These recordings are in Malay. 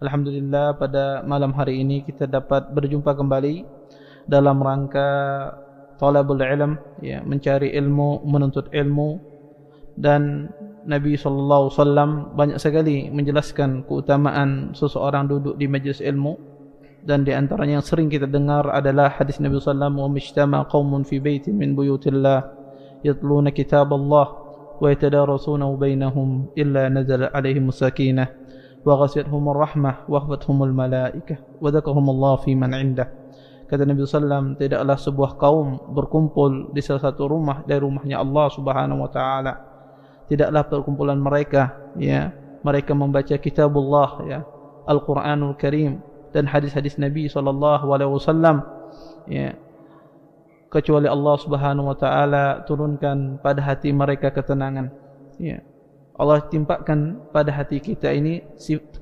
Alhamdulillah pada malam hari ini kita dapat berjumpa kembali dalam rangka talabul ilm, ya, mencari ilmu, menuntut ilmu. Dan Nabi SAW banyak sekali menjelaskan keutamaan seseorang duduk di majlis ilmu. Dan di antaranya yang sering kita dengar adalah hadis Nabi SAW, "Wa majtama qaumun fi baitin min buyutillah yatluna kitab Allah wa yatadarasunahu bainahum illa nazala alaihim sakinah wa ghasiyatuhumur rahmah wa hafathumul malaikah wa dzakarahumullah fi man indah." Kata Nabi SAW, tidaklah sebuah kaum berkumpul di salah satu rumah dari rumahnya Allah Subhanahu wa taala. Tidaklah perkumpulan mereka, ya, mereka membaca kitabullah, ya, Al-Qur'anul Karim dan hadis-hadis Nabi SAW, ya, kecuali Allah Subhanahu wa taala turunkan pada hati mereka ketenangan, ya. Allah timpakan pada hati kita ini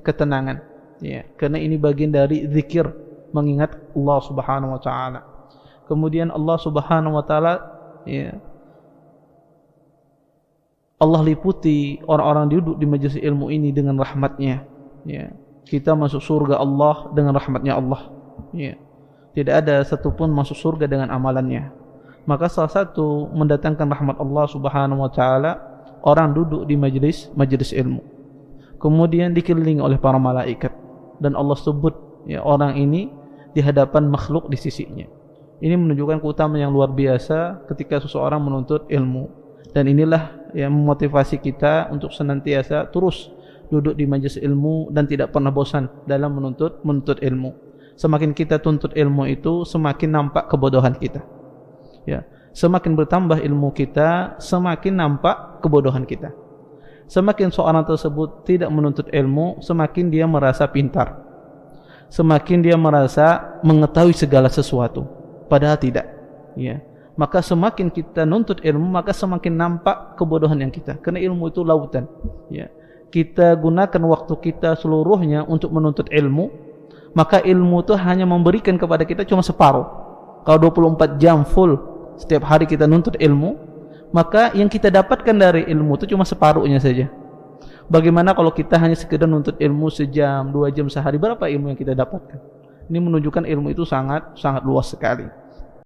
ketenangan, ya, karena ini bagian dari zikir, mengingat Allah Subhanahu wa taala. Kemudian Allah Subhanahu wa taala, ya, Allah liputi orang-orang duduk di majelis ilmu ini dengan rahmatnya, ya. Kita masuk surga Allah dengan rahmatnya Allah, ya. Tidak ada satupun masuk surga dengan amalannya. Maka salah satu mendatangkan rahmat Allah Subhanahu wa taala orang duduk di majelis ilmu, kemudian dikelilingi oleh para malaikat, dan Allah sebut, ya, orang ini di hadapan makhluk di sisinya. Ini menunjukkan keutamaan yang luar biasa ketika seseorang menuntut ilmu. Dan inilah yang memotivasi kita untuk senantiasa terus duduk di majelis ilmu dan tidak pernah bosan dalam menuntut ilmu. Semakin kita tuntut ilmu itu, semakin nampak kebodohan kita, ya. Semakin bertambah ilmu kita, semakin nampak kebodohan kita. Semakin seorang tersebut tidak menuntut ilmu, semakin dia merasa pintar, semakin dia merasa mengetahui segala sesuatu, padahal tidak, ya. Maka semakin kita nuntut ilmu, maka semakin nampak kebodohan yang kita, karena ilmu itu lautan, ya. Kita gunakan waktu kita seluruhnya untuk menuntut ilmu, maka ilmu itu hanya memberikan kepada kita cuma separuh. Kalau 24 jam full setiap hari kita nuntut ilmu, maka yang kita dapatkan dari ilmu itu cuma separuhnya saja. Bagaimana kalau kita hanya sekedar nuntut ilmu sejam, 2 jam sehari, berapa ilmu yang kita dapatkan? Ini menunjukkan ilmu itu sangat luas sekali.